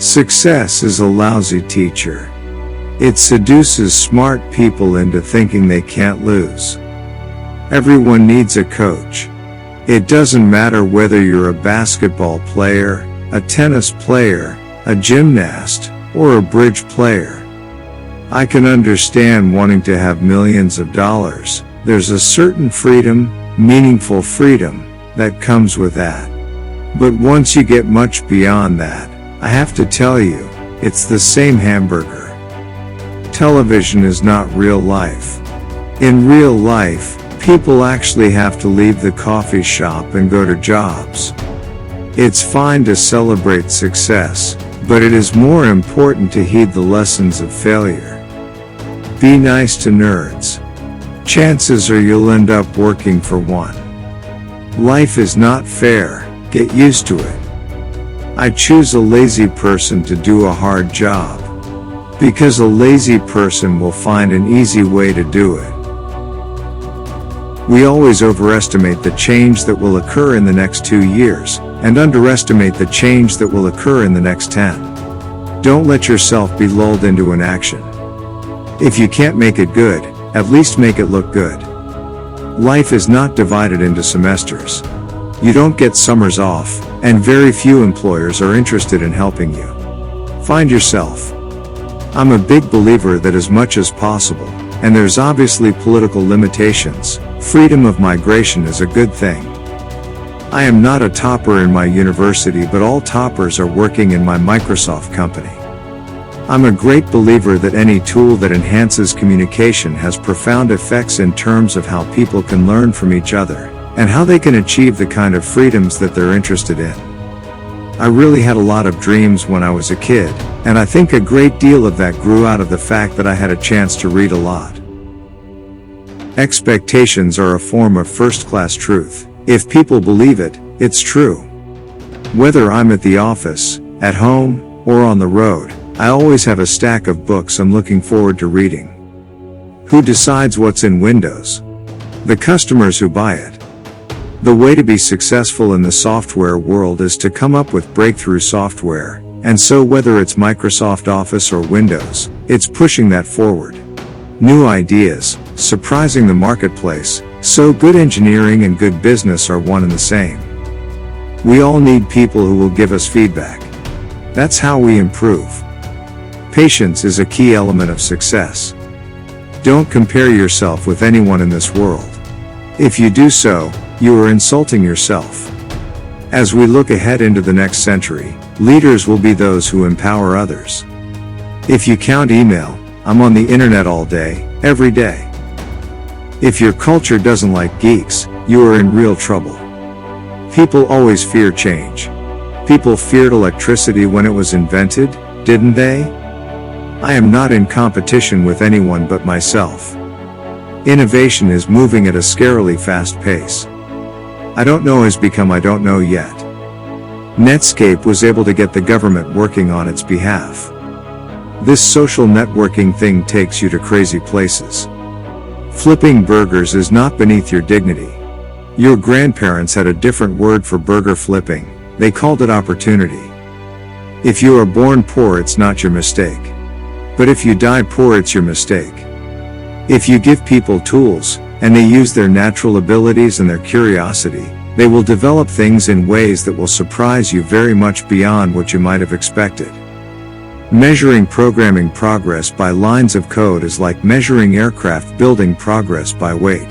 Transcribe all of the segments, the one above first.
Success is a lousy teacher. It seduces smart people into thinking they can't lose. Everyone needs a coach. It doesn't matter whether you're a basketball player, a tennis player, a gymnast, or a bridge player. I can understand wanting to have millions of dollars. There's a certain freedom, meaningful freedom, that comes with that. But once you get much beyond that, I have to tell you, it's the same hamburger. Television is not real life. In real life, people actually have to leave the coffee shop and go to jobs. It's fine to celebrate success, but it is more important to heed the lessons of failure. Be nice to nerds. Chances are you'll end up working for one. Life is not fair, get used to it. I choose a lazy person to do a hard job. Because a lazy person will find an easy way to do it. We always overestimate the change that will occur in the next 2 years, and underestimate the change that will occur in the next 10. Don't let yourself be lulled into inaction. If you can't make it good, at least make it look good. Life is not divided into semesters. You don't get summers off, and very few employers are interested in helping you. Find yourself. I'm a big believer that as much as possible, and there's obviously political limitations, freedom of migration is a good thing. I am not a topper in my university, but all toppers are working in my Microsoft company. I'm a great believer that any tool that enhances communication has profound effects in terms of how people can learn from each other, and how they can achieve the kind of freedoms that they're interested in. I really had a lot of dreams when I was a kid, and I think a great deal of that grew out of the fact that I had a chance to read a lot. Expectations are a form of first-class truth. If people believe it, it's true. Whether I'm at the office, at home, or on the road, I always have a stack of books I'm looking forward to reading. Who decides what's in Windows? The customers who buy it. The way to be successful in the software world is to come up with breakthrough software, and so whether it's Microsoft Office or Windows, it's pushing that forward. New ideas, surprising the marketplace, so good engineering and good business are one and the same. We all need people who will give us feedback. That's how we improve. Patience is a key element of success. Don't compare yourself with anyone in this world. If you do so, you are insulting yourself. As we look ahead into the next century, leaders will be those who empower others. If you count email, I'm on the internet all day, every day. If your culture doesn't like geeks, you are in real trouble. People always fear change. People feared electricity when it was invented, didn't they? I am not in competition with anyone but myself. Innovation is moving at a scarily fast pace. I don't know has become I don't know yet. Netscape was able to get the government working on its behalf. This social networking thing takes you to crazy places. Flipping burgers is not beneath your dignity. Your grandparents had a different word for burger flipping. They called it opportunity. If you are born poor, it's not your mistake. But if you die poor, it's your mistake. If you give people tools, and they use their natural abilities and their curiosity, they will develop things in ways that will surprise you very much beyond what you might have expected. Measuring programming progress by lines of code is like measuring aircraft building progress by weight.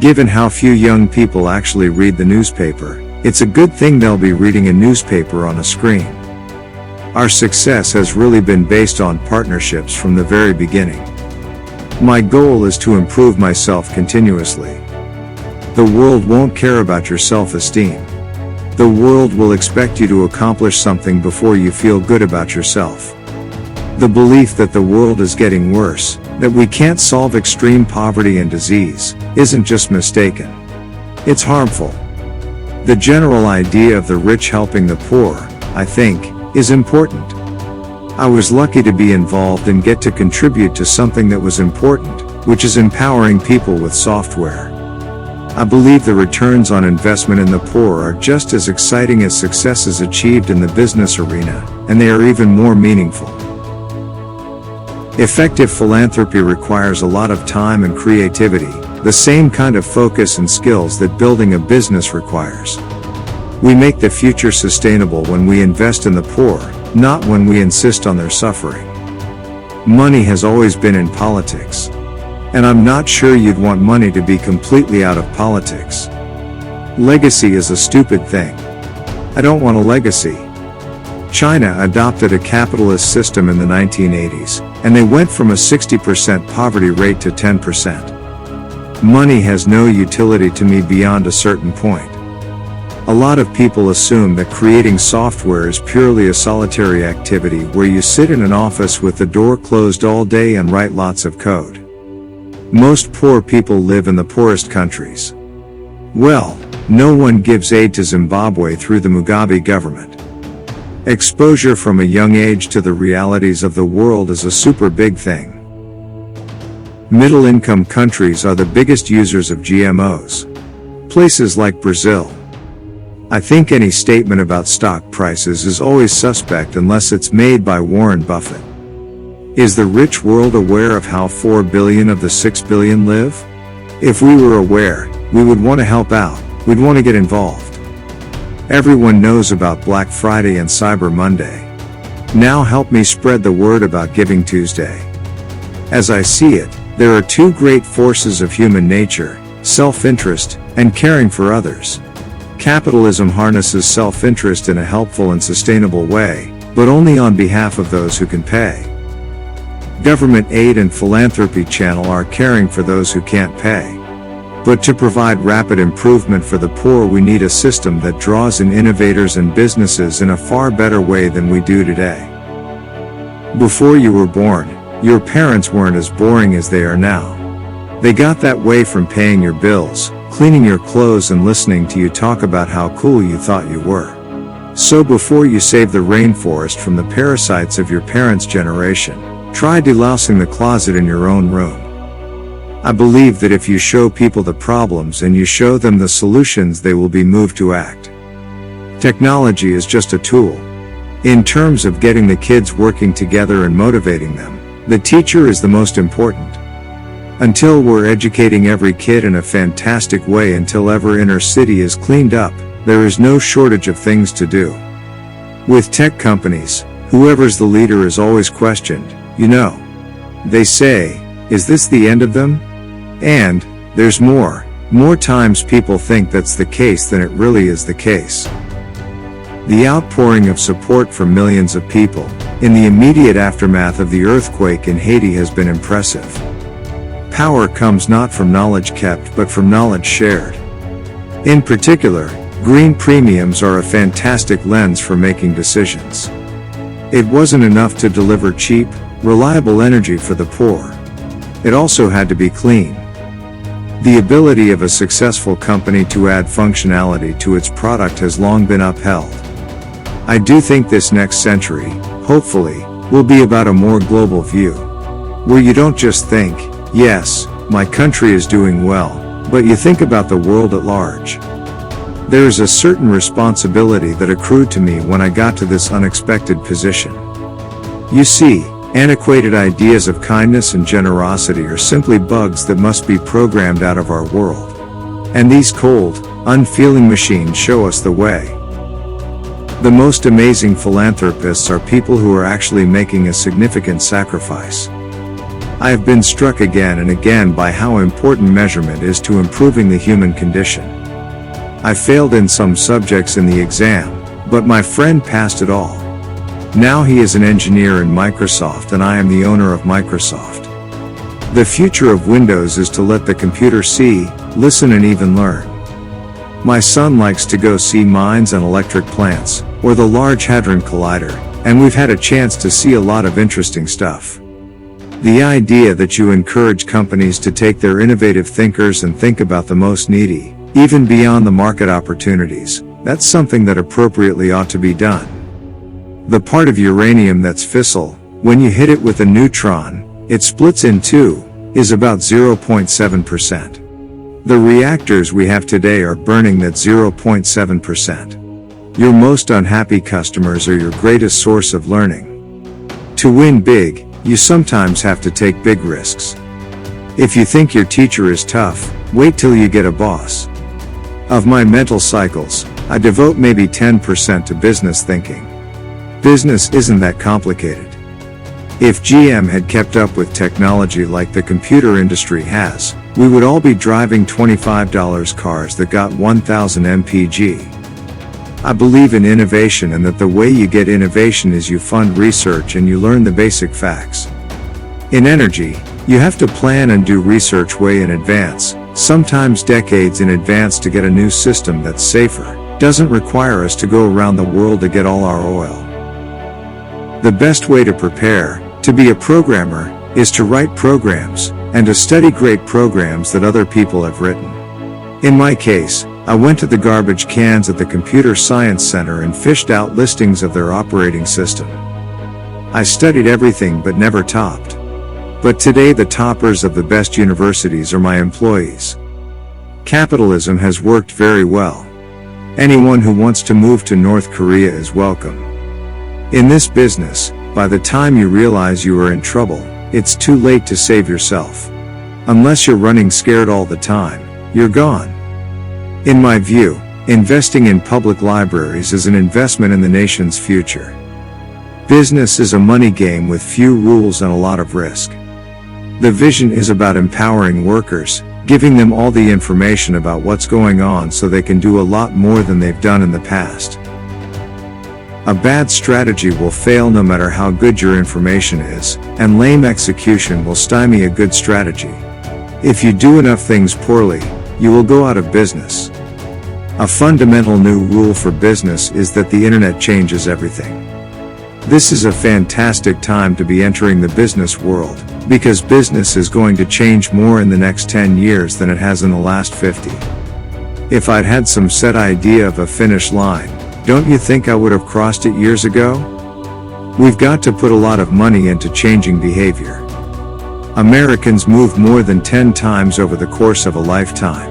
Given how few young people actually read the newspaper, it's a good thing they'll be reading a newspaper on a screen. Our success has really been based on partnerships from the very beginning. My goal is to improve myself continuously. The world won't care about your self-esteem. The world will expect you to accomplish something before you feel good about yourself. The belief that the world is getting worse, that we can't solve extreme poverty and disease, isn't just mistaken. It's harmful. The general idea of the rich helping the poor, I think, is important. I was lucky to be involved and get to contribute to something that was important, which is empowering people with software. I believe the returns on investment in the poor are just as exciting as successes achieved in the business arena, and they are even more meaningful. Effective philanthropy requires a lot of time and creativity, the same kind of focus and skills that building a business requires. We make the future sustainable when we invest in the poor, not when we insist on their suffering. Money has always been in politics. And I'm not sure you'd want money to be completely out of politics. Legacy is a stupid thing. I don't want a legacy. China adopted a capitalist system in the 1980s, and they went from a 60% poverty rate to 10%. Money has no utility to me beyond a certain point. A lot of people assume that creating software is purely a solitary activity where you sit in an office with the door closed all day and write lots of code. Most poor people live in the poorest countries. Well, no one gives aid to Zimbabwe through the Mugabe government. Exposure from a young age to the realities of the world is a super big thing. Middle-income countries are the biggest users of GMOs. Places like Brazil. I think any statement about stock prices is always suspect unless it's made by Warren Buffett. Is the rich world aware of how 4 billion of the 6 billion live? If we were aware, we would want to help out, we'd want to get involved. Everyone knows about Black Friday and Cyber Monday. Now help me spread the word about Giving Tuesday. As I see it, there are two great forces of human nature, self-interest, and caring for others. Capitalism harnesses self-interest in a helpful and sustainable way, but only on behalf of those who can pay. Government aid and philanthropy channel are caring for those who can't pay. But to provide rapid improvement for the poor, we need a system that draws in innovators and businesses in a far better way than we do today. Before you were born, your parents weren't as boring as they are now. They got that way from paying your bills, cleaning your clothes, and listening to you talk about how cool you thought you were. So before you save the rainforest from the parasites of your parents' generation, try delousing the closet in your own room. I believe that if you show people the problems and you show them the solutions, they will be moved to act. Technology is just a tool. In terms of getting the kids working together and motivating them, the teacher is the most important. Until we're educating every kid in a fantastic way until every inner city is cleaned up, there is no shortage of things to do. With tech companies, whoever's the leader is always questioned, They say, is this the end of them? And, there's more. More times people think that's the case than it really is the case. The outpouring of support from millions of people, in the immediate aftermath of the earthquake in Haiti, has been impressive. Power comes not from knowledge kept but from knowledge shared. In particular, green premiums are a fantastic lens for making decisions. It wasn't enough to deliver cheap, reliable energy for the poor. It also had to be clean. The ability of a successful company to add functionality to its product has long been upheld. I do think this next century, hopefully, will be about a more global view, where you don't just think, yes, my country is doing well, but you think about the world at large. There is a certain responsibility that accrued to me when I got to this unexpected position. You see, antiquated ideas of kindness and generosity are simply bugs that must be programmed out of our world. And these cold, unfeeling machines show us the way. The most amazing philanthropists are people who are actually making a significant sacrifice. I have been struck again and again by how important measurement is to improving the human condition. I failed in some subjects in the exam, but my friend passed it all. Now he is an engineer in Microsoft and I am the owner of Microsoft. The future of Windows is to let the computer see, listen, and even learn. My son likes to go see mines and electric plants, or the Large Hadron Collider, and we've had a chance to see a lot of interesting stuff. The idea that you encourage companies to take their innovative thinkers and think about the most needy, even beyond the market opportunities, that's something that appropriately ought to be done. The part of uranium that's fissile, when you hit it with a neutron, it splits in two, is about 0.7%. The reactors we have today are burning at 0.7%. Your most unhappy customers are your greatest source of learning. To win big, you sometimes have to take big risks. If you think your teacher is tough, wait till you get a boss. Of my mental cycles, I devote maybe 10% to business thinking. Business isn't that complicated. If GM had kept up with technology like the computer industry has, we would all be driving $25 cars that got 1000 mpg. I believe in innovation and that the way you get innovation is you fund research and you learn the basic facts. In energy, you have to plan and do research way in advance, sometimes decades in advance to get a new system that's safer, doesn't require us to go around the world to get all our oil. The best way to prepare, to be a programmer, is to write programs, and to study great programs that other people have written. In my case, I went to the garbage cans at the Computer Science Center and fished out listings of their operating system. I studied everything but never topped. But today the toppers of the best universities are my employees. Capitalism has worked very well. Anyone who wants to move to North Korea is welcome. In this business, by the time you realize you are in trouble, it's too late to save yourself. Unless you're running scared all the time, you're gone. In my view, investing in public libraries is an investment in the nation's future. Business is a money game with few rules and a lot of risk. The vision is about empowering workers, giving them all the information about what's going on so they can do a lot more than they've done in the past. A bad strategy will fail no matter how good your information is, and lame execution will stymie a good strategy. If you do enough things poorly, you will go out of business. A fundamental new rule for business is that the internet changes everything. This is a fantastic time to be entering the business world, because business is going to change more in the next 10 years than it has in the last 50. If I'd had some set idea of a finish line, don't you think I would have crossed it years ago? We've got to put a lot of money into changing behavior. Americans move more than 10 times over the course of a lifetime.